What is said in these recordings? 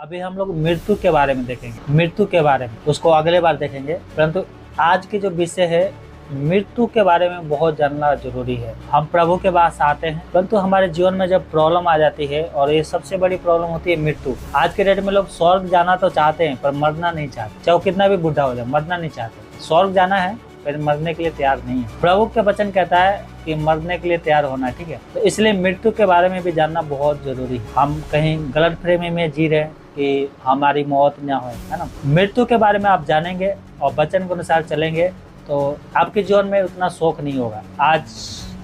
अभी हम लोग मृत्यु के बारे में देखेंगे, मृत्यु के बारे में, उसको अगले बार देखेंगे। परंतु आज की जो विषय है मृत्यु के बारे में बहुत जानना जरूरी है। हम प्रभु के पास आते हैं, परंतु हमारे जीवन में जब प्रॉब्लम आ जाती है, और ये सबसे बड़ी प्रॉब्लम होती है मृत्यु। आज के डेट में लोग स्वर्ग जाना तो चाहते हैं पर मरना नहीं चाहते, चाहे वो कितना भी बुढ़ा हो जाए, मरना नहीं चाहते। स्वर्ग जाना है पर मरने के लिए तैयार नहीं है। प्रभु का वचन कहता है कि मरने के लिए तैयार होना है, ठीक है। तो इसलिए मृत्यु के बारे में भी जानना बहुत जरूरी है। हम कहीं गलत फहमी में जी रहे हैं कि हमारी मौत ना हो, है ना। मृत्यु के बारे में आप जानेंगे और वचन के अनुसार चलेंगे तो आपके जीवन में उतना शोक नहीं होगा। आज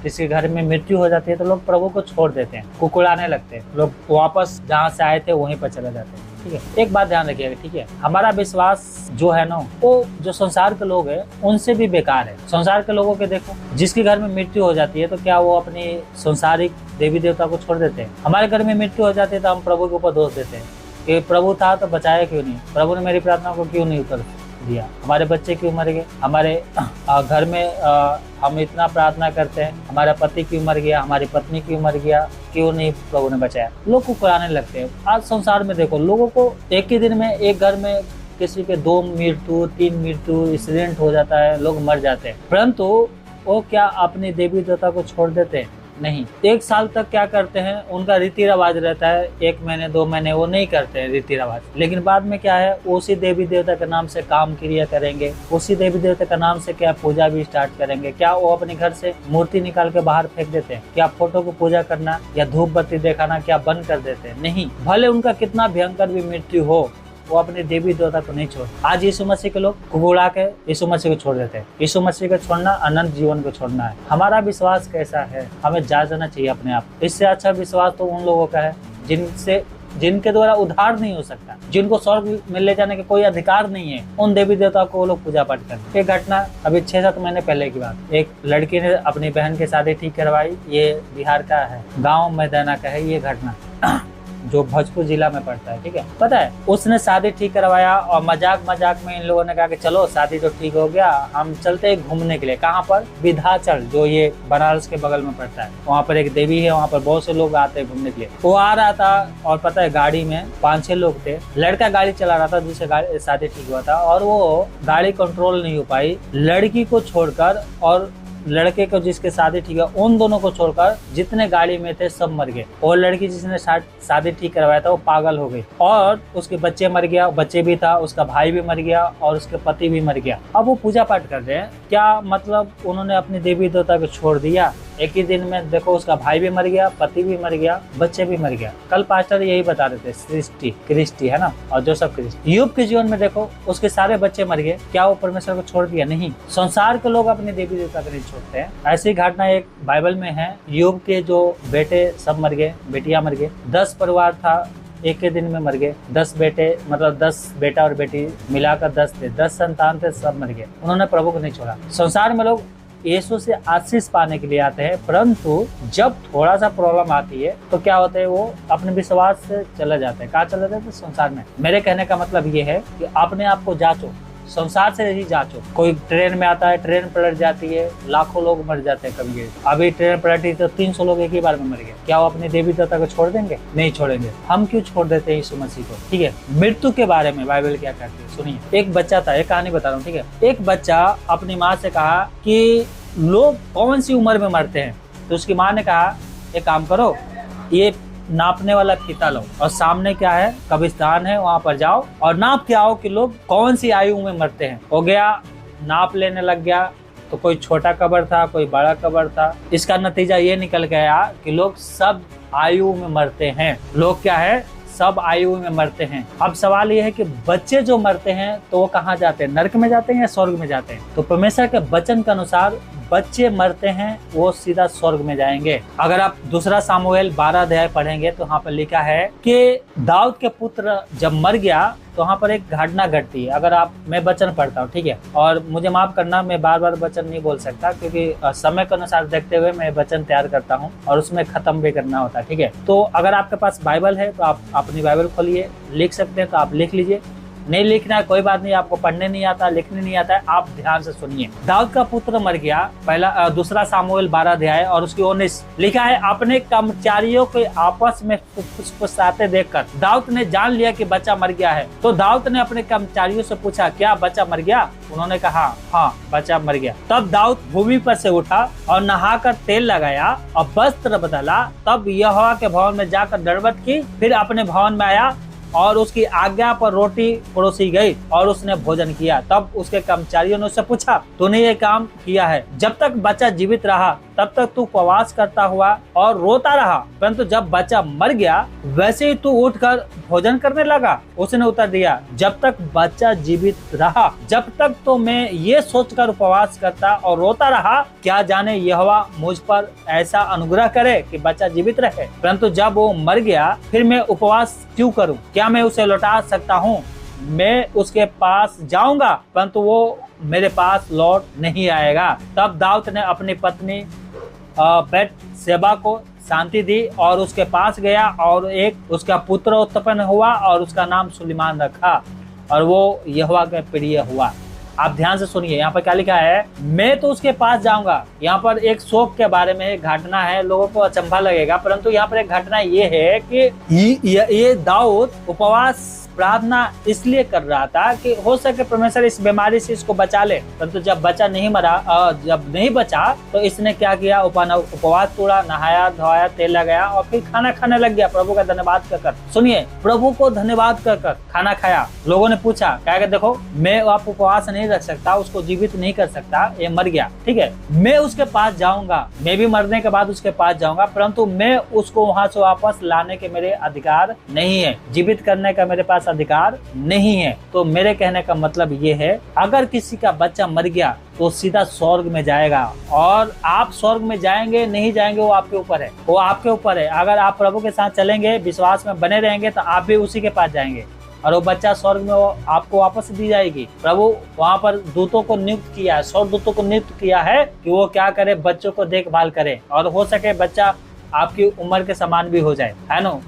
किसी घर में मृत्यु हो जाती है तो लोग प्रभु को छोड़ देते हैं, कुकुड़ाने लगते हैं, लोग वापस जहाँ से आए थे वहीं पर चले जाते हैं, ठीक है। एक बात ध्यान रखिएगा, ठीक है। हमारा विश्वास जो है ना, वो जो संसार के लोग हैं उनसे भी बेकार है। संसार के लोगों के देखो, जिसके घर में मृत्यु हो जाती है तो क्या वो अपनी संसारिक देवी देवता को छोड़ देते हैं? हमारे घर में मृत्यु हो जाती है तो हम प्रभु के ऊपर दोष देते हैं कि प्रभु था तो बचाया क्यों नहीं, प्रभु ने मेरी प्रार्थना को क्यों नहीं उत्तर दिया, हमारे बच्चे क्यों मर गए, हमारे घर में हम इतना प्रार्थना करते हैं, हमारा पति क्यों मर गया, हमारी पत्नी क्यों मर गया, क्यों नहीं प्रभु ने बचाया। लोग को कराने लगते हैं। आज संसार में देखो, लोगों को एक ही दिन में एक घर में किसी के 2 मृत्यु 3 मृत्यु एक्सीडेंट हो जाता है, लोग मर जाते हैं, परंतु वो क्या अपनी देवी देवता को छोड़ देते हैं? नहीं। 1 साल तक क्या करते हैं, उनका रीति रिवाज रहता है, 1 महीने 2 महीने वो नहीं करते हैं रीति रिवाज, लेकिन बाद में क्या है, उसी देवी देवता के नाम से काम क्रिया करेंगे, उसी देवी देवता के नाम से क्या पूजा भी स्टार्ट करेंगे। क्या वो अपने घर से मूर्ति निकाल के बाहर फेंक देते हैं? क्या फोटो को पूजा करना या धूप बत्ती दिखाना क्या बंद कर देते हैं? नहीं। भले उनका कितना भयंकर भी मृत्यु हो, वो अपने देवी देवता को नहीं छोड़। आज यीशु मसीह के लोग कुकुड़ा के यीशु मसीह को छोड़ देते हैं। यीशु मसीह को छोड़ना अनंत जीवन को छोड़ना है। हमारा विश्वास कैसा है हमें जांचना चाहिए अपने आप। इससे अच्छा विश्वास तो उन लोगों का है जिनके द्वारा उद्धार नहीं हो सकता, जिनको स्वर्ग में ले जाने का कोई अधिकार नहीं है, उन देवी देवता को वो लोग पूजा पाठ करते हैं। एक घटना अभी 6-7 महीने पहले की बात, एक लड़की ने अपनी बहन की शादी ठीक करवाई। ये बिहार का है, गाँव मैदाना का है ये घटना, जो भोजपुर जिला में पड़ता है, ठीक है। पता है, उसने शादी ठीक करवाया और मजाक में इन लोगों ने कहा कि चलो शादी तो ठीक हो गया, हम चलते हैं घूमने के लिए। कहाँ पर? विंध्याचल, जो ये बनारस के बगल में पड़ता है। वहाँ पर एक देवी है, वहाँ पर बहुत से लोग आते हैं घूमने के लिए। वो आ रहा था और पता है गाड़ी में 5-6 लोग थे। लड़का गाड़ी चला रहा था जिससे शादी ठीक हुआ था, और वो गाड़ी कंट्रोल नहीं हो पाई, लड़की को छोड़कर और लड़के को जिसके शादी ठीक है उन दोनों को छोड़कर जितने गाड़ी में थे सब मर गए। और लड़की जिसने शादी ठीक करवाया था वो पागल हो गई, और उसके बच्चे मर गया, बच्चे भी था, उसका भाई भी मर गया और उसके पति भी मर गया। अब वो पूजा पाठ कर रहे हैं, क्या मतलब उन्होंने अपनी देवी देवता को छोड़ दिया। एक ही दिन में देखो, उसका भाई भी मर गया, पति भी मर गया, बच्चे भी मर गया। कल पास्टर यही बता रहे थे, क्रिस्टी है ना, और जोसेफ क्रिस्टी। यूब के जीवन में देखो, उसके सारे बच्चे मर गए, क्या वो परमेश्वर को छोड़ दिया? नहीं। संसार के लोग अपने देवी देवता को नहीं छोड़ते हैं। ऐसी घटना एक बाइबल में है। यूब के जो बेटे सब मर गए, बेटियां मर गए। 10 परिवार था, एक ही दिन में मर गए। 10 बेटे, मतलब 10 बेटा और बेटी मिलाकर 10 थे, 10 संतान थे, सब मर गए। उन्होंने प्रभु को नहीं छोड़ा। संसार में लोग यीशु से आशीष पाने के लिए आते हैं, परंतु जब थोड़ा सा प्रॉब्लम आती है तो क्या होता है, वो अपने विश्वास से चले जाते हैं। कहाँ चले जाते हैं? संसार में। मेरे कहने का मतलब ये है कि अपने आप को जांचो, संसार से ही जांचो। कोई ट्रेन में आता है, ट्रेन पलट जाती है, लाखों लोग मर जाते हैं कभी। अभी ट्रेन पलटी तो 300 लोग एक ही बार में मर गए। क्या वो अपनी देवी देवता को छोड़ देंगे? नहीं छोड़ेंगे। हम क्यों छोड़ देते हैं यीशु मसीह को? ठीक है। मृत्यु के बारे में बाइबल क्या कहती है सुनिए। एक बच्चा था, एक कहानी बता रहा हूँ, ठीक है। एक बच्चा अपनी माँ से कहा कि लोग कौन सी उम्र में मरते हैं, तो उसकी माँ ने कहा एक काम करो, ये नापने वाला फीता लो और सामने क्या है, कब्रिस्तान है, वहां पर जाओ और नाप के आओ कि लोग कौन सी आयु में मरते हैं। हो गया, नाप लेने लग गया तो कोई छोटा कब्र था, कोई बड़ा कब्र था। इसका नतीजा ये निकल गया कि लोग सब आयु में मरते हैं। लोग क्या है, सब आयु में मरते हैं। अब सवाल ये है कि बच्चे जो मरते हैं तो वो कहाँ जाते हैं, नरक में जाते हैं या स्वर्ग में जाते हैं? तो परमेश्वर के वचन के अनुसार बच्चे मरते हैं वो सीधा स्वर्ग में जाएंगे। अगर आप दूसरा सामुएल 12 अध्याय पढ़ेंगे तो वहाँ पर लिखा है कि दाऊद के पुत्र जब मर गया तो वहाँ पर एक घटना घटती है। अगर आप, मैं वचन पढ़ता हूँ, ठीक है, और मुझे माफ करना, मैं बार बार वचन नहीं बोल सकता क्योंकि समय के अनुसार देखते हुए मैं वचन तैयार करता हूँ और उसमें खत्म भी करना होता है, ठीक है। तो अगर आपके पास बाइबल है तो आप अपनी बाइबल खोलिए, लिख सकते हैं तो आप लिख लीजिए। नहीं लिखना है कोई बात नहीं, आपको पढ़ने नहीं आता, लिखने नहीं आता है, आप ध्यान से सुनिए। दाऊद का पुत्र मर गया, पहला दूसरा सामुएल 12 अध्याय और उसकी 19 लिखा है, अपने कर्मचारियों को आपस में फुसफुसाते देखकर दाऊद ने जान लिया कि बच्चा मर गया है। तो दाऊद ने अपने कर्मचारियों से पूछा, क्या बच्चा मर गया? उन्होंने कहा, हाँ बच्चा मर गया। तब दाऊद भूमि पर से उठा और नहाकर तेल लगाया और वस्त्र बदला, तब यहोवा के भवन में जाकर दंडवत की, फिर अपने भवन में आया और उसकी आज्ञा पर रोटी परोसी गई और उसने भोजन किया। तब उसके कर्मचारियों ने उससे पूछा, तूने ये काम किया है जब तक बच्चा जीवित रहा तब तक तू उपवास करता हुआ और रोता रहा, परंतु जब बच्चा मर गया वैसे ही तू उठकर भोजन करने लगा? उसने उत्तर दिया, जब तक बच्चा जीवित रहा जब तक तो मैं ये सोचकर उपवास करता और रोता रहा, क्या जाने यहोवा मुझ पर ऐसा अनुग्रह करे कि बच्चा जीवित रहे। परंतु जब वो मर गया फिर मैं उपवास क्यों करूं? क्या मैं उसे लौटा सकता हूँ? मैं उसके पास जाऊंगा परंतु वो मेरे पास लौट नहीं आएगा। तब दाऊद ने अपनी पत्नी बैतशेबा को शांति दी और उसके पास गया और एक उसका पुत्र उत्पन्न हुआ और उसका नाम सुलेमान रखा और वो यहोवा के प्रिय हुआ। आप ध्यान से सुनिए, यहाँ पर क्या लिखा है, मैं तो उसके पास जाऊंगा। यहाँ पर एक शोक के बारे में एक घटना है, लोगों को अचंभा लगेगा, परंतु यहाँ पर एक घटना ये है कि ये दाऊद उपवास प्रार्थना इसलिए कर रहा था कि हो सके परमेश्वर इस बीमारी से इसको बचा ले, परंतु जब बच्चा नहीं मरा, जब नहीं बचा तो इसने क्या किया, उपवास तोड़ा, नहाया धोया, तेल लगाया और फिर खाना खाने लग गया प्रभु का धन्यवाद कर। सुनिए, प्रभु को धन्यवाद कर खाना खाया। लोगों ने पूछा, क्या देखो मैं आप उपवास नहीं रख सकता, उसको जीवित नहीं कर सकता, ये मर गया, ठीक है, मैं उसके पास जाऊंगा, मैं भी मरने के बाद उसके पास जाऊंगा, परंतु मैं उसको वहां से वापस लाने के मेरे अधिकार नहीं है, जीवित करने का मेरे पास अधिकार नहीं है। तो मेरे कहने का मतलब ये है, अगर किसी का बच्चा मर गया तो सीधा स्वर्ग में जाएगा, और आप स्वर्ग में जाएंगे नहीं जाएंगे वो आपके ऊपर है, वो आपके ऊपर है। अगर आप प्रभु के साथ चलेंगे, विश्वास में बने रहेंगे तो आप भी उसी के पास जाएंगे और वो बच्चा स्वर्ग में वो आपको वापस दी जाएगी। प्रभु वहाँ पर दूतों को नियुक्त किया है, 100 दूतों को नियुक्त किया है कि वो क्या करे, बच्चों को देखभाल करे, और हो सके बच्चा आपकी उम्र के समान भी हो जाए, है ना,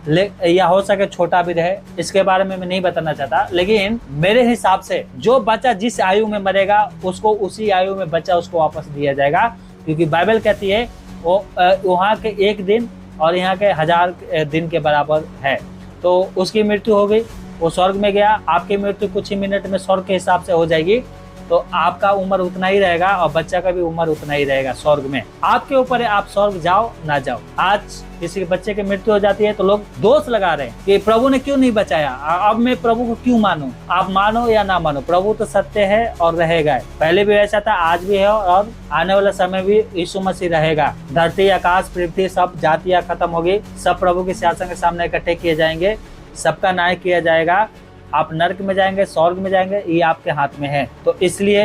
या हो सके छोटा भी रहे, इसके बारे में मैं नहीं बताना चाहता। लेकिन मेरे हिसाब से जो बच्चा जिस आयु में मरेगा उसको उसी आयु में बच्चा उसको वापस दिया जाएगा, क्योंकि बाइबल कहती है वो वहाँ के एक दिन और यहाँ के 1000 दिन के बराबर है। तो उसकी मृत्यु हो गई, वो स्वर्ग में गया, आपकी मृत्यु कुछ ही मिनट में स्वर्ग के हिसाब से हो जाएगी, तो आपका उम्र उतना ही रहेगा और बच्चा का भी उम्र उतना ही रहेगा स्वर्ग में। आपके ऊपर है, आप स्वर्ग जाओ ना जाओ। आज किसी के बच्चे की मृत्यु हो जाती है तो लोग दोष लगा रहे हैं कि प्रभु ने क्यों नहीं बचाया, अब मैं प्रभु को क्यों मानूं। आप मानो या ना मानो, प्रभु तो सत्य है और रहेगा। पहले भी ऐसा था, आज भी है और आने वाला समय भी यीशु मसीह रहेगा। धरती आकाश पृथ्वी सब जातियां खत्म होगी, सब प्रभु के सिंहासन के सामने इकट्ठे किए जाएंगे, सबका न्याय किया जाएगा। आप नरक में जाएंगे, स्वर्ग में जाएंगे, ये आपके हाथ में है। तो इसलिए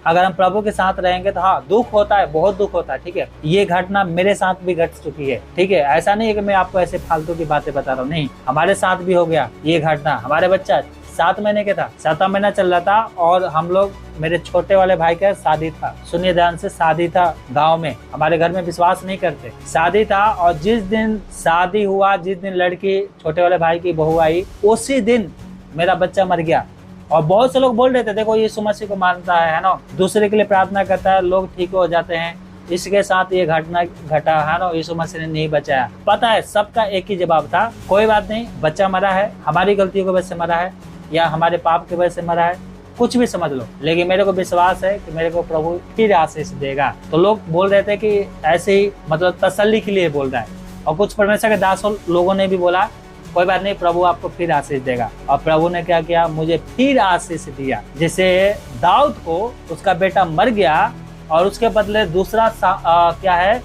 अगर हम प्रभु के साथ रहेंगे तो हाँ दुख होता है, बहुत दुख होता है, ठीक है। ये घटना मेरे साथ भी घट चुकी है, ठीक है। ऐसा नहीं है कि मैं आपको ऐसे फालतू की बातें बता रहा हूँ, नहीं, हमारे साथ भी हो गया ये घटना। हमारे बच्चा 7 महीने के था, 7वां महीना चल रहा था और हम लोग, मेरे छोटे वाले भाई का शादी था, सुनिए ध्यान से, शादी था गांव में, हमारे घर में विश्वास नहीं करते, शादी था। और जिस दिन शादी हुआ, जिस दिन लड़की छोटे वाले भाई की बहू आई, उसी दिन मेरा बच्चा मर गया। और बहुत से लोग बोल रहे थे, देखो यीशु मसीह को मानता है ना, दूसरे के लिए प्रार्थना करता है, लोग ठीक हो जाते हैं, इसके साथ ये घटना घटा है ना, यीशु मसीह ने नहीं बचाया। पता है सबका एक ही जवाब था, कोई बात नहीं, बच्चा मरा है, हमारी गलतियों की वजह से मरा है या हमारे पाप की वजह से मरा है, कुछ भी समझ लो, लेकिन मेरे को विश्वास है कि मेरे को प्रभु फिर आशीष देगा। तो लोग बोल रहे थे कि ऐसे ही मतलब तसल्ली के लिए बोल रहा है, और कुछ परमेश्वर के दासों लोगों ने भी बोला कोई बात नहीं, प्रभु आपको फिर आशीष देगा। और प्रभु ने क्या किया, मुझे फिर आशीष दिया। जैसे दाऊद को उसका बेटा मर गया और उसके बदले दूसरा क्या है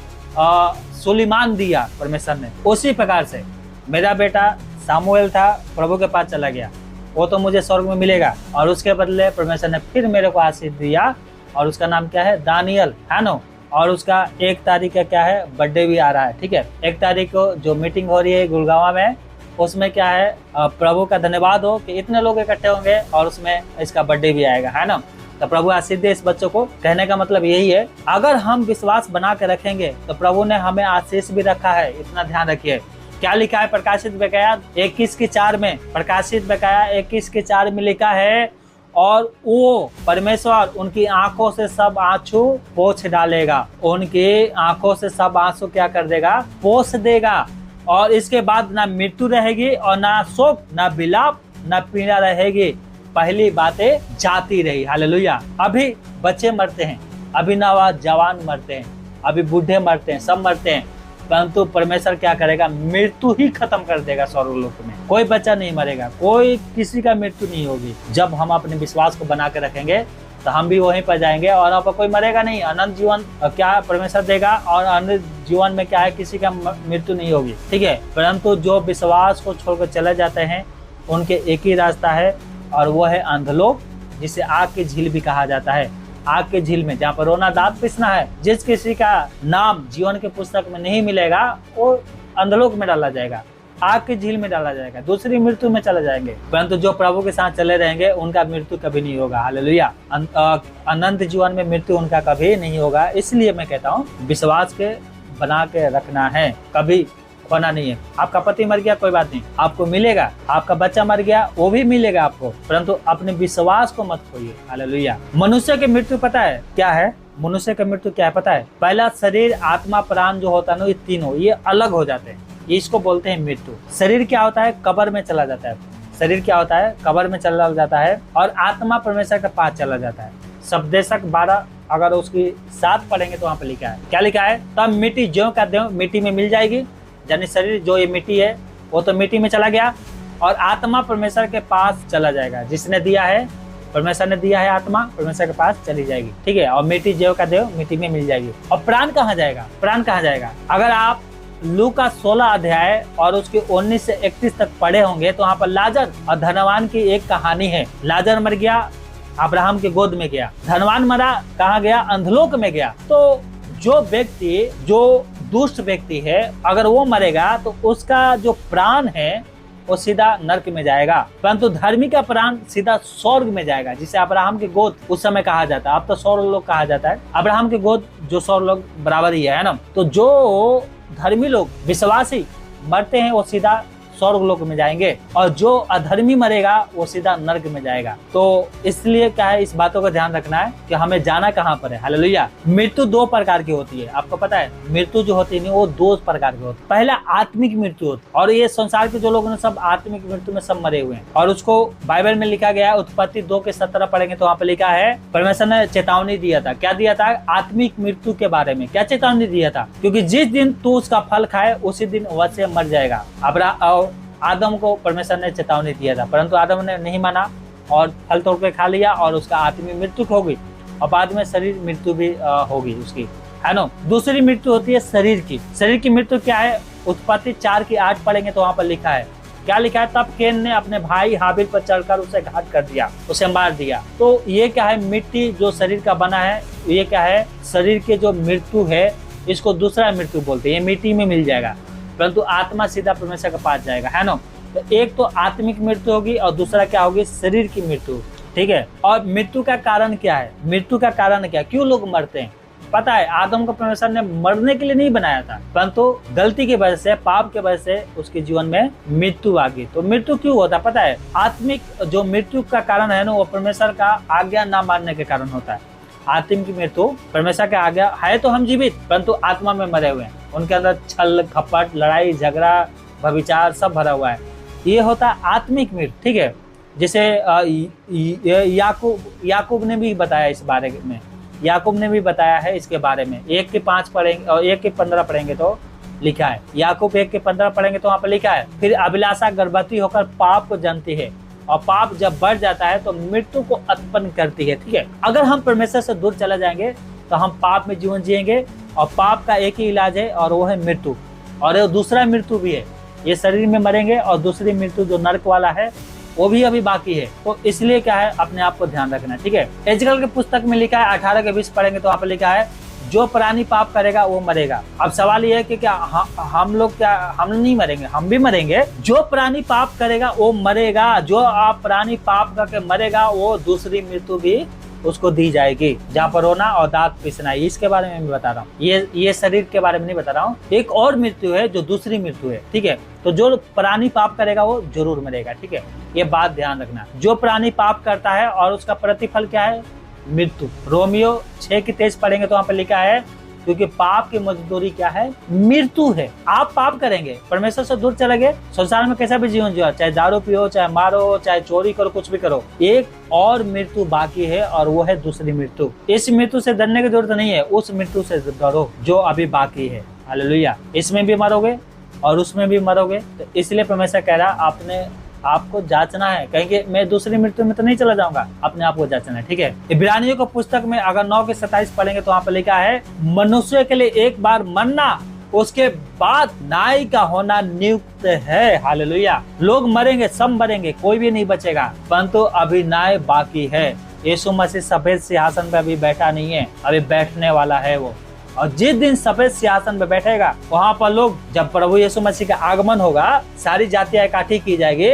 सुलेमान दिया परमेश्वर ने, उसी प्रकार से मेरा बेटा सामुएल था, प्रभु के पास चला गया, वो तो मुझे स्वर्ग में मिलेगा, और उसके बदले परमेश्वर ने फिर मेरे को आशीष दिया, और उसका नाम क्या है, दानियल, है ना। और उसका 1 तारीख का क्या है, बर्थडे भी आ रहा है, ठीक है। 1 तारीख को जो मीटिंग हो रही है गुड़गांव में, उसमें क्या है, प्रभु का धन्यवाद हो कि इतने लोग इकट्ठे होंगे और उसमें इसका बर्थडे भी आएगा, है ना। तो प्रभु आशीष दे इस बच्चों को। कहने का मतलब यही है, अगर हम विश्वास बना के रखेंगे तो प्रभु ने हमें आशीष भी रखा है, इतना ध्यान रखिए। क्या लिखा है प्रकाशित बकाया 21:4 में? प्रकाशित बकाया 21:4 में लिखा है, और वो परमेश्वर उनकी आंखों से सब आंसू पोंछ डालेगा। उनकी आंखों से सब आंसू क्या कर देगा? पोंछ देगा। और इसके बाद ना मृत्यु रहेगी, और ना शोक, ना विलाप, ना पीड़ा रहेगी। पहली बातें जाती रही। हालेलुया। अभी बच्चे मरते हैं, अभी नौजवान मरते हैं, अभी बूढ़े मरते हैं, सब मरते हैं, परंतु परमेश्वर क्या करेगा? मृत्यु ही खत्म कर देगा। स्वर्गलोक में कोई बच्चा नहीं मरेगा, कोई किसी का मृत्यु नहीं होगी। जब हम अपने विश्वास को बना के रखेंगे तो हम भी वहीं पर जाएंगे, और वहाँ पर कोई मरेगा नहीं। अनंत जीवन क्या परमेश्वर देगा, और अनंत जीवन में क्या है? किसी का मृत्यु नहीं होगी, ठीक है। परंतु जो विश्वास को छोड़कर चले जाते हैं उनके एक ही रास्ता है, और वो है अंधलोक, जिसे आग की झील भी कहा जाता है। आग के झील में जहाँ पर रोना दांत पिसना है। जिस किसी का नाम जीवन के पुस्तक में नहीं मिलेगा वो अंधलोक में डाला जाएगा, आग की झील में डाला जाएगा, दूसरी मृत्यु में चले जाएंगे। परंतु जो प्रभु के साथ चले रहेंगे उनका मृत्यु कभी नहीं होगा। हालेलुया। अनंत जीवन में मृत्यु उनका कभी नहीं होगा। इसलिए मैं कहता हूँ विश्वास के बना के रखना है, कभी खोना नहीं है। आपका पति मर गया, कोई बात नहीं, आपको मिलेगा। आपका बच्चा मर गया, वो भी मिलेगा आपको, परंतु अपने विश्वास को मत खोइए। हालेलुया। मनुष्य की मृत्यु पता है क्या है? मनुष्य की मृत्यु क्या है पता है? पहला शरीर, आत्मा, प्राण जो होता है ना, ये तीनों ये अलग हो जाते हैं। इसको बोलते हैं मृत्यु। शरीर क्या होता है? कब्र में चला जाता है। शरीर क्या होता है? कब्र में चला जाता है। और आत्मा परमेश्वर के पास चला जाता है। शब्देशक 12 अगर उसकी 7 पढ़ेंगे तो वहाँ पे लिखा है, क्या लिखा है? तब मिट्टी ज्यों का त्यों मिट्टी में मिल जाएगी। यानी शरीर जो ये मिट्टी है वो तो मिट्टी में चला गया, और आत्मा परमेश्वर के पास चला जाएगा। जिसने दिया है, परमेश्वर ने दिया है, आत्मा परमेश्वर के पास चली जाएगी, ठीक है। और मिट्टी ज्यों का त्यों मिट्टी में मिल जाएगी। और प्राण कहाँ जाएगा? प्राण कहाँ जाएगा? अगर आप लूका 16 अध्याय और उसके 19 से 31 तक पढ़े होंगे तो वहाँ पर लाजर और धनवान की एक कहानी है। लाजर मर गया, अब्राहम के गोद में गया। धनवान मरा, कहाँ गया? अंधलोक में गया। तो जो व्यक्ति, जो दुष्ट व्यक्ति है, अगर वो मरेगा तो उसका जो प्राण है वो सीधा नरक में जाएगा, परंतु धर्मी का प्राण सीधा स्वर्ग में जाएगा, जिसे अब्राहम के गोद उस समय कहा जाता है। अब तो स्वर्ग लोग कहा जाता है। अब्राहम के गोद जो स्वर्ग लोग बराबर ही है ना। तो जो धर्मी लोग, विश्वासी मरते हैं वो सीधा स्वर्ग लोक में जाएंगे, और जो अधर्मी मरेगा वो सीधा नरक में जाएगा। तो इसलिए क्या है, इस बातों का ध्यान रखना है कि हमें जाना कहाँ पर है। हालेलुया। मृत्यु 2 प्रकार की होती है, आपको पता है? मृत्यु जो होती है वो 2 प्रकार की होती है। पहला आत्मिक मृत्यु होती है, और ये संसार के जो लोग हैं सब आत्मिक मृत्यु में सब मरे हुए हैं, और उसको बाइबल में लिखा गया है। उत्पत्ति 2:17 पढ़ेंगे तो वहाँ पे लिखा है, परमेश्वर ने चेतावनी दिया था। क्या दिया था? आत्मिक मृत्यु के बारे में। क्या चेतावनी दिया था? क्योंकि जिस दिन तू उसका फल खाए उसी दिन वैसे मर जाएगा। आदम को परमेश्वर ने चेतावनी दिया था, परंतु आदम ने नहीं माना और फल तोड़ के खा लिया, और उसका आत्मिक मृत्यु होगी, और बाद में शरीर मृत्यु भी होगी उसकी, है ना। दूसरी मृत्यु होती है शरीर की। शरीर की मृत्यु क्या है? उत्पत्ति 4:8 पढ़ेंगे तो वहाँ पर लिखा है, क्या लिखा है? तब कैन ने अपने भाई हाबिल पर चढ़कर उसे घात कर दिया, उसे मार दिया। तो ये क्या है? मिट्टी जो शरीर का बना है, ये क्या है? शरीर के जो मृत्यु है, इसको दूसरा मृत्यु बोलते हैं। ये मिट्टी में मिल जाएगा, परंतु आत्मा सीधा परमेश्वर के पास जाएगा, है ना। तो एक तो आत्मिक मृत्यु होगी, और दूसरा क्या होगी? शरीर की मृत्यु, ठीक है। और मृत्यु का कारण क्या है? मृत्यु का कारण क्या? क्यों लोग मरते हैं? पता है, आदम को परमेश्वर ने मरने के लिए नहीं बनाया था, परंतु गलती की वजह से, पाप के वजह से उसके जीवन में मृत्यु आ गई। तो मृत्यु क्यों होता है पता है? आत्मिक जो मृत्यु का कारण है ना, वो परमेश्वर का आज्ञा ना मानने के कारण होता है। आत्मिक मृत्यु परमेश्वर का आज्ञा है, तो हम जीवित, परंतु आत्मा में मरे हुए हैं। उनके अंदर छल, कपट, लड़ाई, झगड़ा, व्यभिचार सब भरा हुआ है। ये होता है आत्मिक मृत्यु, ठीक है। जिसे याकूब ने भी बताया इस बारे में। याकूब ने भी बताया है इसके बारे में। 1:5 पढ़ेंगे और 1:15 पढ़ेंगे तो लिखा है। याकूब 1:15 पढ़ेंगे तो वहाँ पर लिखा है, फिर अभिलाषा गर्भवती होकर पाप को जनती है, और पाप जब बढ़ जाता है तो मृत्यु को उत्पन्न करती है, ठीक है। अगर हम परमेश्वर से दूर चले जाएंगे तो हम पाप में जीवन जिएंगे, और पाप का एक ही इलाज है, और वो है मृत्यु। और ये दूसरा मृत्यु भी है, ये शरीर में मरेंगे, और दूसरी मृत्यु जो नरक वाला है वो भी अभी बाकी है। तो इसलिए क्या है, अपने आप को ध्यान रखना, ठीक है। एजकल के पुस्तक में लिखा है 18:20 पढ़ेंगे तो वहाँ पर लिखा है, जो प्राणी पाप करेगा वो मरेगा। अब सवाल ये है कि क्या हम लोग क्या, हम नहीं मरेंगे? हम भी मरेंगे। जो प्राणी पाप करेगा वो मरेगा। जो आप प्राणी पाप करके मरेगा वो दूसरी मृत्यु भी उसको दी जाएगी, जहाँ पर रोना और दांत पिसना है। इसके बारे में मैं बता रहा हूँ, ये शरीर के बारे में नहीं बता रहा हूँ। एक और मृत्यु है जो दूसरी मृत्यु है, ठीक है। तो जो प्राणी पाप करेगा वो जरूर मरेगा, ठीक है, ये बात ध्यान रखना। जो प्राणी पाप करता है और उसका प्रतिफल क्या है? मृत्यु। रोमियो 6:23 पढ़ेंगे तो वहाँ पर लिखा है, क्योंकि पाप की मजदूरी क्या है? मृत्यु है। आप पाप करेंगे, परमेश्वर से दूर चले गए, संसार में कैसा भी जीवन जियो, चाहे दारू पियो, चाहे मारो, चाहे चोरी करो, कुछ भी करो, एक और मृत्यु बाकी है और वो है दूसरी मृत्यु। इस मृत्यु से डरने की जरूरत नहीं है, उस मृत्यु से डरो जो अभी बाकी है। हालेलुया। इसमें भी मरोगे और उसमें भी मरोगे। तो इसलिए परमेश्वर कह रहा अपने आपको जांचना है, कहीं कि मैं दूसरी मृत्यु में तो नहीं चला जाऊंगा, अपने आप को जांचना है, ठीक है। इब्रानियों को पुस्तक में अगर 9:27 पढ़ेंगे तो वहाँ पर लिखा है, मनुष्य के लिए एक बार मरना, उसके बाद न्याय का होना नियुक्त है। हालेलुया। लोग मरेंगे, सब मरेंगे, कोई भी नहीं बचेगा, परंतु अभी न्याय बाकी है। यीशु मसीह सफेद सिंहासन पे अभी बैठा नहीं है, अभी बैठने वाला है वो। और जिस दिन सफेद सिंहासन पे बैठेगा, वहाँ पर लोग, जब प्रभु यीशु मसीह का आगमन होगा, सारी जातियां इकट्ठी की जाएगी,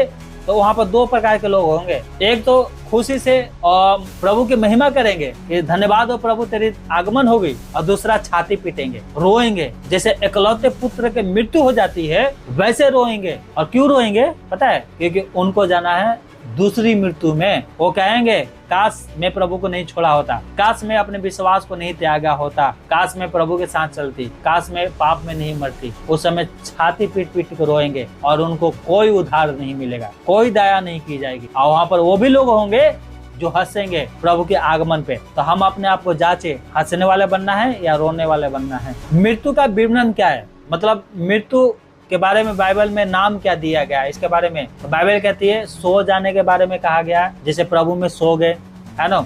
तो वहाँ पर दो प्रकार के लोग होंगे। एक तो खुशी से और प्रभु की महिमा करेंगे कि धन्यवाद हो प्रभु तेरी आगमन हो गई, और दूसरा छाती पीटेंगे, रोएंगे। जैसे एकलौते पुत्र की मृत्यु हो जाती है वैसे रोएंगे। और क्यों रोएंगे पता है? क्योंकि उनको जाना है दूसरी मृत्यु में। वो कहेंगे, काश मैं प्रभु को नहीं छोड़ा होता, काश मैं अपने विश्वास को नहीं त्यागा होता, काश मैं प्रभु के साथ चलती, काश मैं पाप में नहीं मरती। उस समय छाती पीट पीट कर रोएंगे और उनको कोई उद्धार नहीं मिलेगा, कोई दया नहीं की जाएगी। और वहाँ पर वो भी लोग होंगे जो हंसेंगे प्रभु के आगमन पे। तो हम अपने आप को जांचे, हंसने वाले बनना है या रोने वाले बनना है। मृत्यु का विवरण क्या है, मतलब मृत्यु के बारे में बाइबल में नाम क्या दिया गया है, इसके बारे में तो बाइबल कहती है सो जाने के बारे में कहा गया है, जैसे प्रभु में सो गए, है ना।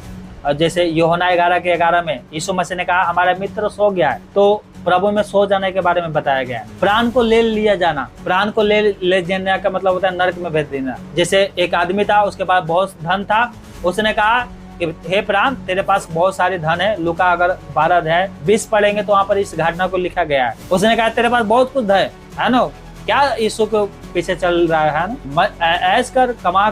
और जैसे यूहन्ना 11:11 में यीशु मसीह ने कहा हमारा मित्र सो गया है, तो प्रभु में सो जाने के बारे में बताया गया है। प्राण को ले लिया जाना, प्राण को ले जाने का मतलब होता है नरक में भेज देना। जैसे एक आदमी था, उसके पास बहुत धन था, उसने कहा कि हे प्राण तेरे पास बहुत सारे धन है। लूका अगर 12:20 पढ़ेंगे तो वहाँ पर इस घटना को लिखा गया है। उसने कहा तेरे पास बहुत कुछ है ना, क्या यीशु के पीछे चल रहा है ना, ऐश कर, कमा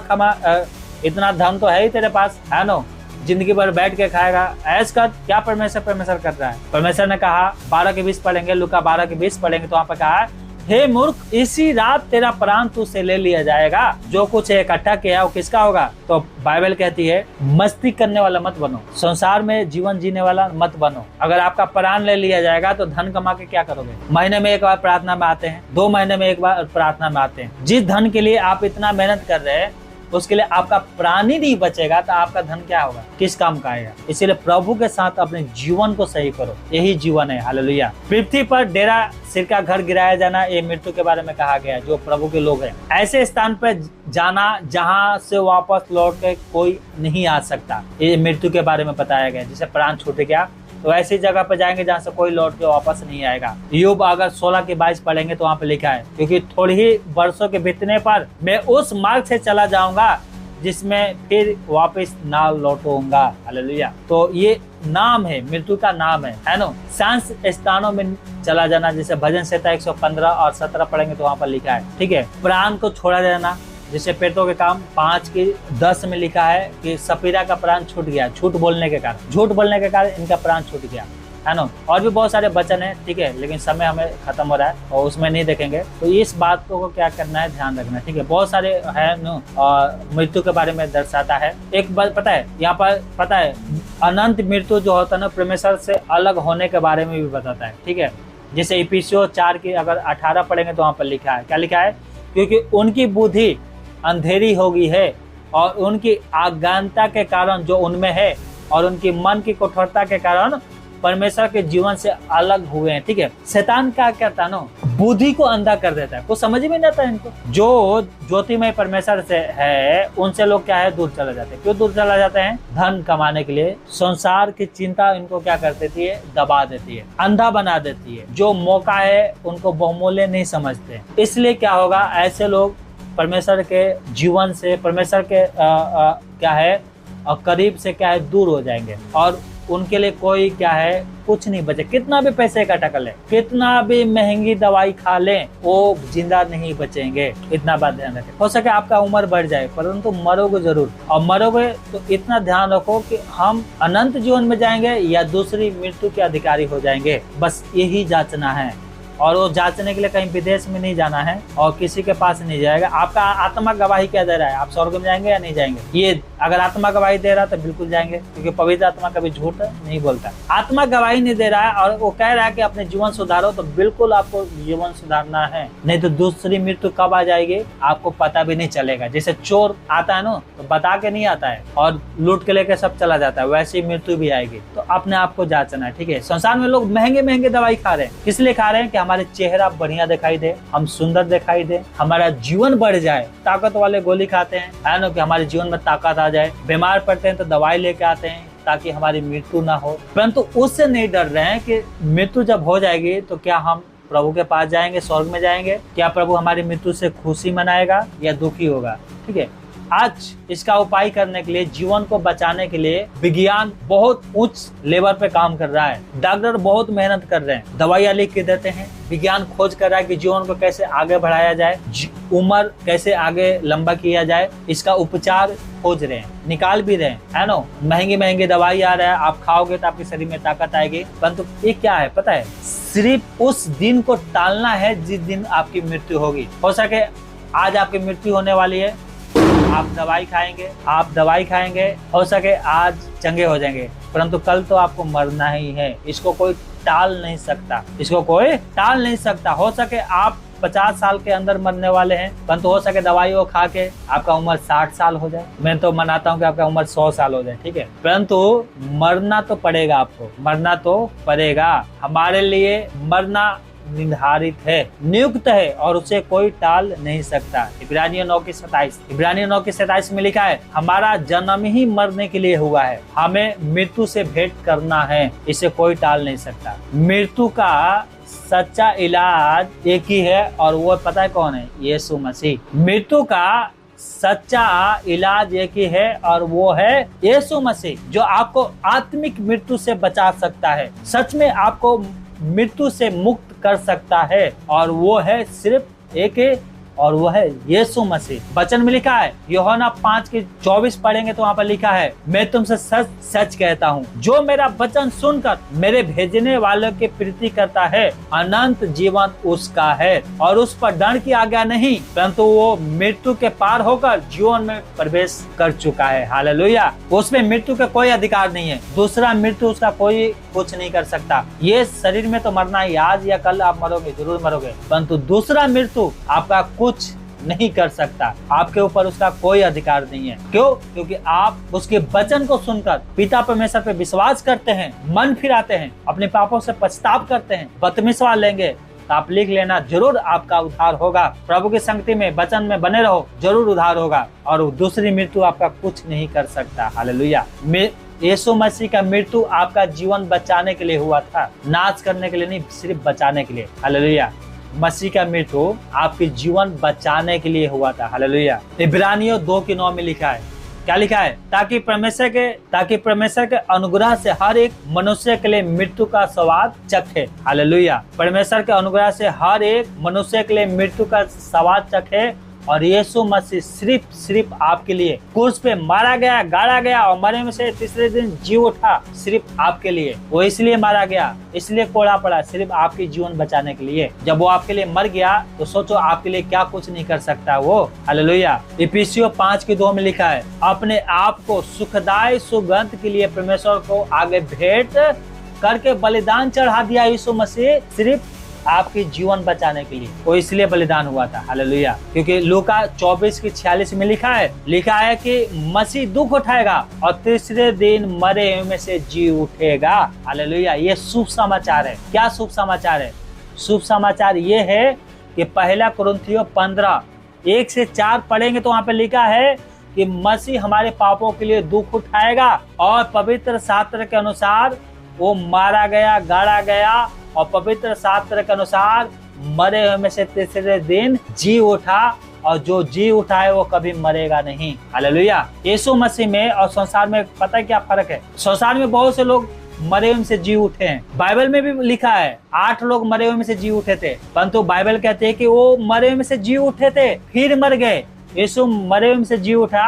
इतना धन तो है ही तेरे पास, है ना, जिंदगी भर बैठ के खाएगा, ऐश कर। क्या परमेश्वर कर रहा है? परमेश्वर ने कहा 12:20 पढ़ेंगे, लूका 12:20 पढ़ेंगे तो वहाँ पर कहा हे मूर्ख, इसी रात तेरा प्राण तुझसे ले लिया जाएगा। जो कुछ इकट्ठा किया वो किसका होगा? तो बाइबल कहती है मस्ती करने वाला मत बनो, संसार में जीवन जीने वाला मत बनो। अगर आपका प्राण ले लिया जाएगा तो धन कमा के क्या करोगे? महीने में एक बार प्रार्थना में आते हैं, 2 महीने में एक बार प्रार्थना में आते हैं। जिस धन के लिए आप इतना मेहनत कर रहे हैं उसके लिए आपका प्राण ही नहीं बचेगा तो आपका धन क्या होगा, किस काम का आएगा? इसीलिए प्रभु के साथ अपने जीवन को सही करो, यही जीवन है। हालेलुया। पृथ्वी पर डेरा सिर का घर गिराया जाना, ये मृत्यु के बारे में कहा गया है। जो प्रभु के लोग हैं, ऐसे स्थान पर जाना जहां से वापस लौट के कोई नहीं आ सकता, ये मृत्यु के बारे में बताया गया। जैसे प्राण छूट गया तो ऐसी जगह पर जाएंगे जहाँ से कोई लौट के वापस नहीं आएगा। यूब अगर 16:22 पढ़ेंगे तो वहाँ पे लिखा है क्योंकि थोड़ी ही वर्षों के बीतने पर मैं उस मार्ग से चला जाऊंगा जिसमें फिर वापस ना लौटूंगा। हालेलुया। तो ये नाम है, मृत्यु का नाम है ना। शांत स्थानों में चला जाना, जैसे भजन संहिता 115 और 17 पढ़ेंगे तो वहाँ पर लिखा है, ठीक है। प्राण को छोड़ा जाना, जैसे पेटों के काम 5:10 में लिखा है कि सपीरा का प्राण छूट गया, झूठ बोलने के कारण इनका प्राण छूट गया, है ना। और भी बहुत सारे वचन है, ठीक है, लेकिन समय हमें खत्म हो रहा है और उसमें नहीं देखेंगे। तो इस बात को क्या करना है, ध्यान रखना है, ठीक है। बहुत सारे है ना, और मृत्यु के बारे में दर्शाता है। एक बात पता है, यहाँ पर पता है अनंत मृत्यु जो होता है ना, परमेश्वर से अलग होने के बारे में भी बताता है, ठीक है। जैसे इफिसियों 4 की अगर 18 पढ़ेंगे तो वहाँ पर लिखा है, क्या लिखा है? क्योंकि उनकी बुद्धि अंधेरी हो गई है और उनकी अज्ञानता के कारण जो उनमें है और उनकी मन की कठोरता के कारण परमेश्वर के जीवन से अलग हुए हैं, ठीक है। शैतान क्या करता है ना, बुद्धि को अंधा कर देता है, कुछ समझ में नहीं आता इनको। जो ज्योतिमय परमेश्वर से है उनसे लोग क्या है, दूर चले जाते हैं। क्यों दूर चला जाते हैं? धन कमाने के लिए। संसार की चिंता इनको क्या कर देती है, दबा देती है, अंधा बना देती है। जो मौका है उनको बहुमूल्य नहीं समझते। इसलिए क्या होगा, ऐसे लोग परमेश्वर के जीवन से, परमेश्वर के क्या है और करीब से क्या है, दूर हो जाएंगे और उनके लिए कोई क्या है, कुछ नहीं बचे। कितना भी पैसे इकट्ठा कर ले, कितना भी महंगी दवाई खा लें, वो जिंदा नहीं बचेंगे। इतना बात ध्यान रखें। हो सके आपका उम्र बढ़ जाए परंतु मरोगे जरूर, और मरोगे तो इतना ध्यान रखो कि हम अनंत जीवन में जाएंगे या दूसरी मृत्यु के अधिकारी हो जाएंगे। बस यही जांचना है, और वो जांचने के लिए कहीं विदेश में नहीं जाना है और किसी के पास नहीं जाएगा। आपका आत्मा गवाही क्या दे रहा है, आप स्वर्ग में जाएंगे या नहीं जाएंगे? ये अगर आत्मा गवाही दे रहा है तो बिल्कुल जाएंगे, क्योंकि पवित्र आत्मा कभी झूठ नहीं बोलता। आत्मा गवाही नहीं दे रहा है और वो कह रहा है कि अपने जीवन सुधारो, तो बिल्कुल आपको जीवन सुधारना है, नहीं तो दूसरी मृत्यु कब आ जाएगी आपको पता भी नहीं चलेगा। जैसे चोर आता है ना तो बता के नहीं आता है और लूट के लेके सब चला जाता है, वैसी मृत्यु भी आएगी। तो अपने आप को जांचना है, ठीक है। संसार में लोग महंगे महंगे दवाई खा रहे हैं, किस लिए खा रहे हैं? कि हमारे चेहरा बढ़िया दिखाई दे, हम सुंदर दिखाई दे, हमारा जीवन बढ़ जाए। ताकत वाले गोली खाते हैं, है ना, कि हमारे जीवन में ताकत आ जाए। बीमार पड़ते हैं तो दवाई लेके आते हैं ताकि हमारी मृत्यु ना हो, परंतु उससे नहीं डर रहे हैं कि मृत्यु जब हो जाएगी तो क्या हम प्रभु के पास जाएंगे, स्वर्ग में जाएंगे? क्या प्रभु हमारी मृत्यु से खुशी मनाएगा या दुखी होगा? ठीक है। आज इसका उपाय करने के लिए, जीवन को बचाने के लिए विज्ञान बहुत उच्च लेवल पे काम कर रहा है। डॉक्टर बहुत मेहनत कर रहे हैं, दवाइयाँ लिख के देते हैं। विज्ञान खोज कर रहा है कि जीवन को कैसे आगे बढ़ाया जाए, उम्र कैसे आगे लंबा किया जाए, इसका उपचार खोज रहे हैं, निकाल भी रहे हैं, है ना। महंगी महंगी दवाई आ रहा है, आप खाओगे तो आपके शरीर में ताकत आएगी, परंतु ये क्या है पता है? सिर्फ उस दिन को टालना है जिस दिन आपकी मृत्यु होगी। हो सके आज आपकी मृत्यु होने वाली है, आप दवाई खाएंगे, हो सके आज चंगे हो जाएंगे, परंतु कल तो आपको मरना ही है। इसको कोई टाल नहीं सकता। हो सके आप 50 साल के अंदर मरने वाले हैं, परंतु हो सके दवाई वो खा के आपका उम्र 60 साल हो जाए। मैं तो मनाता हूँ कि आपका उम्र 100 साल हो जाए, ठीक है। परंतु मरना तो पड़ेगा, आपको मरना तो पड़ेगा। हमारे लिए मरना निर्धारित है, नियुक्त है, और उसे कोई टाल नहीं सकता। इब्रानियों 9:27 में लिखा है, हमारा जन्म ही मरने के लिए हुआ है, हमें मृत्यु से भेंट करना है, इसे कोई टाल नहीं सकता। मृत्यु का सच्चा इलाज एक ही है, और वो पता है कौन है? यीशु मसीह। मृत्यु का सच्चा इलाज एक ही है और वो है यीशु मसीह, जो आपको आत्मिक मृत्यु से बचा सकता है, सच में आपको मृत्यु से मुक्त कर सकता है, और वो है सिर्फ एक ही, और वो है यीशु मसीह। वचन में लिखा है, यूहन्ना 5:24 पढ़ेंगे तो वहाँ पर लिखा है, मैं तुमसे सच सच कहता हूँ, जो मेरा वचन सुनकर मेरे भेजने वालों की प्रीति करता है, अनंत जीवन उसका है, और उस पर दंड की आज्ञा नहीं, परंतु वो मृत्यु के पार होकर जीवन में प्रवेश कर चुका है। हालेलुया। उसमें मृत्यु का कोई अधिकार नहीं है, दूसरा मृत्यु उसका कोई कुछ नहीं कर सकता। ये शरीर में तो मरना है, आज या कल आप मरोगे, जरूर मरोगे, परंतु दूसरा मृत्यु आपका कुछ नहीं कर सकता, आपके ऊपर उसका कोई अधिकार नहीं है। क्यों? क्योंकि आप उसके वचन को सुनकर पिता परमेश्वर पे विश्वास करते हैं, मन फिराते हैं, अपने पापों से पछताव करते हैं, बपतिस्मा लेंगे, तो आप लिख लेना, जरूर आपका उद्धार होगा। प्रभु की संगति में, वचन में बने रहो, जरूर उद्धार होगा, और दूसरी मृत्यु आपका कुछ नहीं कर सकता। हालेलुया। यीशु मसीह का मृत्यु आपका जीवन बचाने के लिए हुआ था, नाश करने के लिए नहीं, सिर्फ बचाने के लिए। हालेलुया। मसीह का मृत्यु आपके जीवन बचाने के लिए हुआ था। हालेलुया। इब्रानियों 2:9 में लिखा है, क्या लिखा है? ताकि परमेश्वर के अनुग्रह से हर एक मनुष्य के लिए मृत्यु का स्वाद चखे। हालेलुया। परमेश्वर के अनुग्रह से हर एक मनुष्य के लिए मृत्यु का स्वाद चखे, और यीशु मसीह सिर्फ आपके लिए क्रूस पे मारा गया, गाड़ा गया, और मरे में से तीसरे दिन जी उठा, सिर्फ आपके लिए। वो इसलिए मारा गया, इसलिए कोड़ा पड़ा, सिर्फ आपके जीवन बचाने के लिए। जब वो आपके लिए मर गया तो सोचो आपके लिए क्या कुछ नहीं कर सकता वो। हालेलुया। इफिसियों 5:2 में लिखा है, अपने आप को सुखदायी सुगंध के लिए परमेश्वर को आगे भेंट करके बलिदान चढ़ा दिया। यीशु मसीह सिर्फ आपकी जीवन बचाने के लिए वो इसलिए बलिदान हुआ था। हालेलुया। क्योंकि लूका 24:46 में लिखा है कि मसीह दुख उठाएगा और तीसरे दिन मरे में से जी उठेगा। हालेलुया। ये शुभ समाचार है। क्या शुभ समाचार है? शुभ समाचार ये है कि 1 कुरिन्थियों 15:1-4 पढ़ेंगे तो वहाँ पे लिखा है कि मसीह हमारे पापों के लिए दुख उठाएगा, और पवित्र शास्त्र के अनुसार वो मारा गया, गाड़ा गया, और पवित्र शास्त्र के अनुसार मरे हुए में से तीसरे दिन जी उठा, और जो जी उठा है वो कभी मरेगा नहीं। हालेलुया। यीशु मसीह में और संसार में पता है क्या फर्क है? संसार में बहुत से लोग मरे हुए से जी उठे हैं। बाइबल में भी लिखा है 8 लोग मरे हुए में से जी उठे थे, परंतु बाइबल कहते हैं कि वो मरे हुए में से जी उठे थे फिर मर गए। यीशु मरे हुए में से जी उठा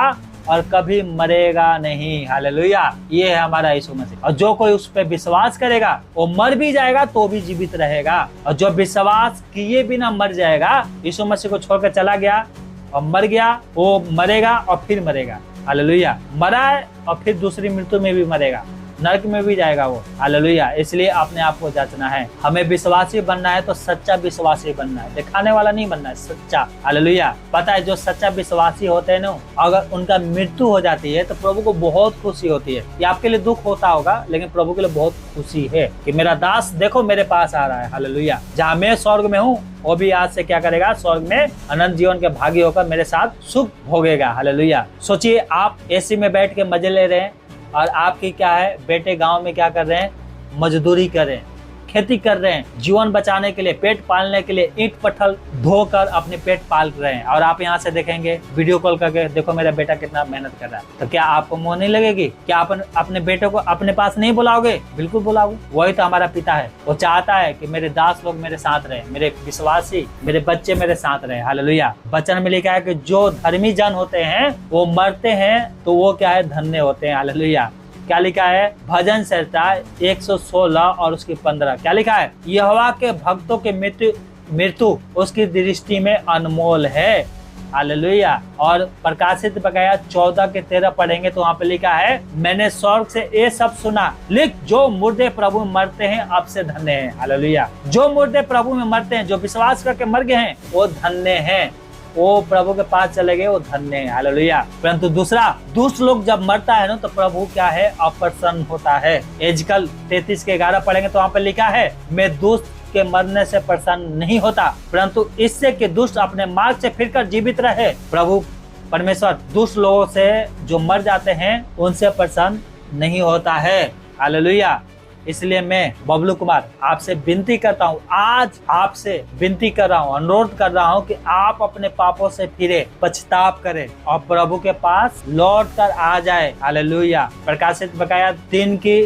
और कभी मरेगा नहीं। हालेलुया। ये है हमारा यीशु मसीह। और जो कोई उस पर विश्वास करेगा वो मर भी जाएगा तो भी जीवित रहेगा, और जो विश्वास किए बिना मर जाएगा, यीशु मसीह को छोड़कर चला गया और मर गया, वो मरेगा और फिर मरेगा। हालेलुया। मरा है और फिर दूसरी मृत्यु में भी मरेगा, नरक में भी जाएगा वो। हालेलुया। इसलिए अपने आप को जांचना है। हमें विश्वासी बनना है तो सच्चा विश्वासी बनना है, दिखाने वाला नहीं बनना है, सच्चा। हालेलुया। पता है जो सच्चा विश्वासी होते हैं ना, अगर उनका मृत्यु हो जाती है तो प्रभु को बहुत खुशी होती है। ये आपके लिए दुख होता होगा, लेकिन प्रभु के लिए बहुत खुशी है कि मेरा दास देखो मेरे पास आ रहा है। हालेलुया। जहाँ मैं स्वर्ग में हूँ वो भी आज से क्या करेगा? स्वर्ग में अनंत जीवन के भागी होकर मेरे साथ सुख भोगेगा। हालेलुया। सोचिए आप एसी में बैठ के मजे ले रहे हैं और आपकी क्या है, बेटे गांव में क्या कर रहे हैं? मजदूरी कर रहे हैं, खेती कर रहे हैं, जीवन बचाने के लिए, पेट पालने के लिए ईंट पत्थर धोकर अपने पेट पाल रहे हैं। और आप यहाँ से देखेंगे वीडियो कॉल करके, देखो मेरा बेटा कितना मेहनत कर रहा है, तो क्या आपको मोह नहीं लगेगी? क्या आप अपने बेटे को अपने पास नहीं बुलाओगे? बिल्कुल बुलाओगे। वही तो हमारा पिता है। वो चाहता है कि मेरे दास लोग मेरे साथ रहे, मेरे विश्वासी, मेरे बच्चे मेरे साथ रहे। हालेलुया। वचन में लिखा है कि जो धर्मी जन होते हैं वो मरते हैं तो वो क्या है? धन्य होते हैं। हालेलुया। क्या लिखा है? भजन संहिता 116 और उसकी 15। क्या लिखा है? यहोवा के भक्तों के मृत्यु उसकी दृष्टि में अनमोल है। हालेलुया। और प्रकाशित बकाया 14 के 13 पढ़ेंगे तो वहाँ पे लिखा है, मैंने स्वर्ग से ये सब सुना, लिख जो मुर्दे प्रभु में मरते हैं अब से धन्य हैं। हालेलुया। जो मुर्दे प्रभु में मरते हैं, जो विश्वास करके मर गए हैं, वो धन्य हैं, वो प्रभु के पास चले गए, वो धन्य है। हालेलुया। परंतु दूसरा दुष्ट लोग जब मरता है ना तो प्रभु क्या है? अप्रसन्न होता है। एजकल 33 के 11 पढ़ेंगे तो वहाँ पे लिखा है, मैं दुष्ट के मरने से प्रसन्न नहीं होता, परंतु इससे कि दुष्ट अपने मार्ग से फिरकर जीवित रहे। प्रभु परमेश्वर दुष्ट लोगों से जो मर जाते हैं उनसे प्रसन्न नहीं होता है। हालेलुया। इसलिए मैं बबलू कुमार आपसे विनती करता हूँ, आज आपसे विनती कर रहा हूँ, अनुरोध कर रहा हूँ कि आप अपने पापों से फिरे, पछताव करें और प्रभु के पास लौट कर आ जाए। हालेलुया। प्रकाशित बकाया 3 की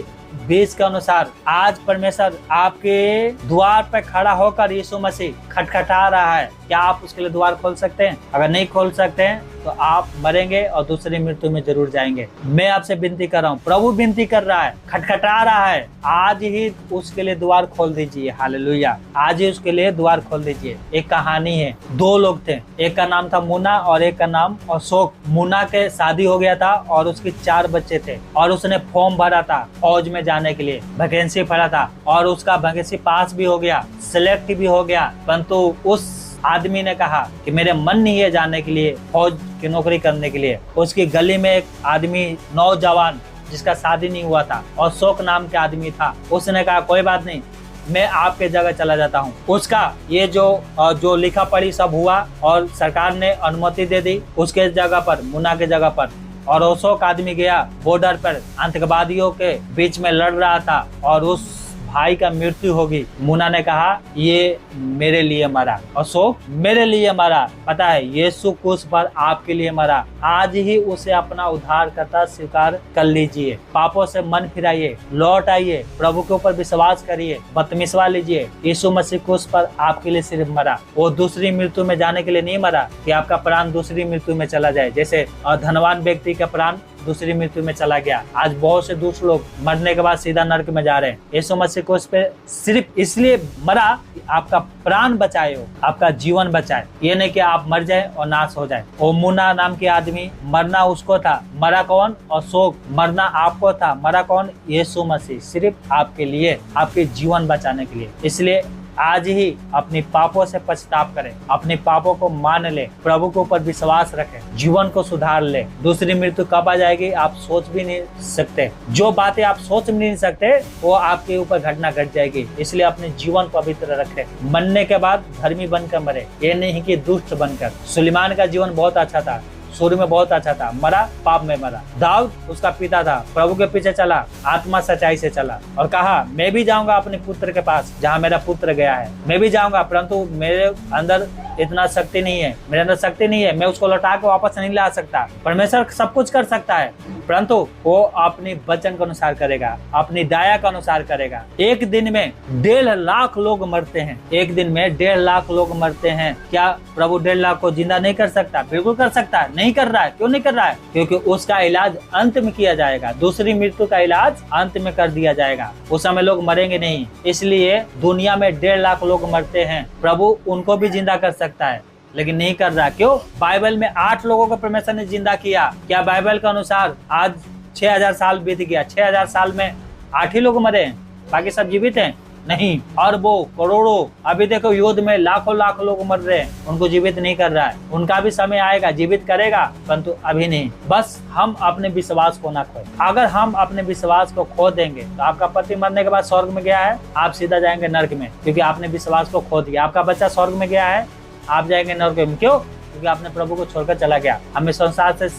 20 के अनुसार आज परमेश्वर आपके द्वार पर खड़ा होकर यीशु मसीह खटखटा रहा है। क्या आप उसके लिए द्वार खोल सकते हैं? अगर नहीं खोल सकते हैं तो आप मरेंगे और दूसरी मृत्यु में जरूर जाएंगे। मैं आपसे विनती कर रहा हूँ, प्रभु विनती कर रहा है, खटखटा रहा है, आज ही उसके लिए द्वार खोल दीजिए। हालेलुया। आज ही उसके लिए द्वार खोल दीजिए। एक कहानी है, 2 लोग थे, एक का नाम था मुन्ना और एक का नाम अशोक। मुन्ना के शादी हो गया था और उसके 4 बच्चे थे और उसने फॉर्म भरा था फौज में जाने के लिए, वैकेंसी भरा था और उसका वैकेंसी पास भी हो गया, सिलेक्ट भी हो गया। परंतु उस आदमी ने कहा कि मेरे मन नहीं है जाने के लिए, फौज की नौकरी करने के लिए। उसकी गली में एक आदमी नौजवान जिसका शादी नहीं हुआ था और अशोक नाम के आदमी था, उसने कहा कोई बात नहीं, मैं आपके जगह चला जाता हूँ। उसका ये जो लिखा पढ़ी सब हुआ और सरकार ने अनुमति दे दी उसके जगह पर, मुन्ना के जगह पर। और अशोक आदमी गया बॉर्डर पर, आतंकवादियों के बीच में लड़ रहा था और उस भाई का मृत्यु होगी। मुन्ना ने कहा ये मेरे लिए मरा, अशोक मेरे लिए मरा। पता है यीशु क्रूस पर आपके लिए मरा। आज ही उसे अपना उद्धारकर्ता स्वीकार कर लीजिए, पापों से मन फिराइए, लौट आइए, प्रभु के ऊपर विश्वास करिए, बपतिस्मा लीजिए। यीशु मसीह क्रूस पर आपके लिए सिर्फ मरा, वो दूसरी मृत्यु में जाने के लिए नहीं मरा कि आपका प्राण दूसरी मृत्यु में चला जाए। जैसे धनवान व्यक्ति का प्राण दूसरी मृत्यु में चला गया, आज बहुत से दूसरे लोग मरने के बाद सीधा नरक में जा रहे हैं। यीशु मसीह को उस पे सिर्फ इसलिए मरा कि आपका प्राण बचाए हो, आपका जीवन बचाए, ये नहीं कि आप मर जाए और नाश हो जाए। वो मुन्ना नाम के आदमी, मरना उसको था, मरा कौन? अशोक। मरना आपको था, मरा कौन? यीशु मसीह, सिर्फ आपके लिए, आपके जीवन बचाने के लिए। इसलिए आज ही अपनी पापों से पछताव करें, अपने पापों को मान ले, प्रभु के ऊपर विश्वास रखें, जीवन को सुधार ले। दूसरी मृत्यु कब आ जाएगी आप सोच भी नहीं सकते। जो बातें आप सोच भी नहीं सकते वो आपके ऊपर घटना घट जाएगी। इसलिए अपने जीवन पवित्र रखें, मरने के बाद धर्मी बनकर मरे, ये नहीं कि दुष्ट बनकर। सुलेमान का जीवन बहुत अच्छा था, शुरू में बहुत अच्छा था, मरा पाप में मरा। दाऊद उसका पिता था, प्रभु के पीछे चला, आत्मा सच्चाई से चला और कहा मैं भी जाऊंगा अपने पुत्र के पास जहाँ मेरा पुत्र गया है, मैं भी जाऊंगा, परंतु मेरे अंदर इतना शक्ति नहीं है, मेरे अंदर शक्ति नहीं है, मैं उसको लौटा के वापस नहीं ला सकता। परमेश्वर सब कुछ कर सकता है, परंतु वो अपनी वचन के अनुसार करेगा, अपनी दया के अनुसार करेगा। एक दिन में 1.5 लाख लोग मरते हैं, एक दिन में 1.5 लाख लोग मरते हैं। क्या प्रभु 1.5 लाख को जिंदा नहीं कर सकता? बिल्कुल कर सकता है। नहीं कर रहा है, क्यों नहीं कर रहा है? क्योंकि उसका इलाज अंत में किया जाएगा, दूसरी मृत्यु का इलाज अंत में कर दिया जाएगा, उस समय लोग मरेंगे नहीं। इसलिए दुनिया में 1.5 लाख लोग मरते हैं, प्रभु उनको भी जिंदा कर सकता है, लेकिन नहीं कर रहा। क्यों? बाइबल में 8 लोगों को परमेश्वर ने जिंदा किया। क्या बाइबल के अनुसार आज 6000 साल बीत गया, 6000 साल में 8 ही लोग मरे हैं, बाकी सब जीवित हैं? नहीं, अरबों करोड़ों, अभी देखो युद्ध में लाखों लाख लोग मर रहे हैं, उनको जीवित नहीं कर रहा है। उनका भी समय आएगा, जीवित करेगा, परंतु अभी नहीं। बस हम अपने विश्वास को ना खोए। अगर हम अपने विश्वास को खो देंगे तो आपका पति मरने के बाद स्वर्ग में गया है, आप सीधा जाएंगे नरक में, क्योंकि आपने विश्वास को खो दिया। आपका बच्चा स्वर्ग में गया है, आप जाएंगे नरक में। क्यों? क्योंकि आपने प्रभु को छोड़कर चला गया। हमें संसार से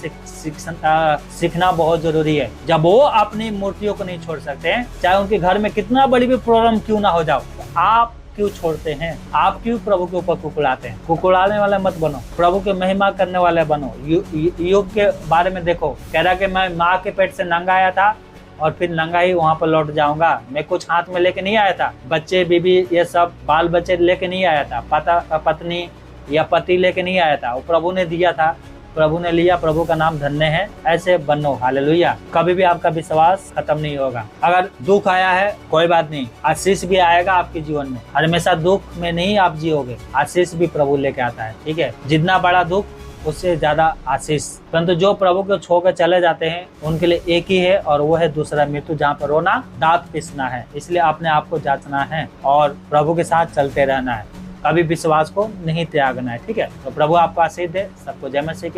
सीखना बहुत जरूरी है। जब वो अपनी मूर्तियों को नहीं छोड़ सकते हैं, चाहे उनके घर में कितना बड़ी भी प्रॉब्लम क्यों ना हो जाओ, तो आप क्यों छोड़ते हैं? आप क्यों प्रभु के ऊपर कुकुड़ाते हैं? कुकुड़ाने वाले मत बनो, प्रभु के महिमा करने वाले बनो। यूब के बारे में देखो, कह रहा कि मैं माँ के पेट से नंगा आया था और फिर नंगा ही वहाँ पर लौट जाऊंगा। मैं कुछ हाथ में लेके नहीं आया था, बच्चे बीबी ये सब बाल बच्चे लेके नहीं आया था, पत्नी या पति लेके नहीं आया था, वो प्रभु ने दिया था, प्रभु ने लिया, प्रभु का नाम धन्य है। ऐसे बनो, हालेलुया। कभी भी आपका विश्वास खत्म नहीं होगा। अगर दुख आया है कोई बात नहीं, आशीष भी आएगा आपके जीवन में। हमेशा दुख में नहीं आप जियोगे, आशीष भी प्रभु लेके आता है, ठीक है। जितना बड़ा दुख उससे ज्यादा आशीष। परंतु जो प्रभु को छोड़कर चले जाते हैं उनके लिए एक ही है, और वो है दूसरा मृत्यु, जहाँ पर रोना दांत पिसना है। इसलिए अपने आप को जांचना है और प्रभु के साथ चलते रहना है, कभी विश्वास को नहीं त्यागना है, ठीक है। तो प्रभु आपको आशीष दे। सबको जय मसीह की।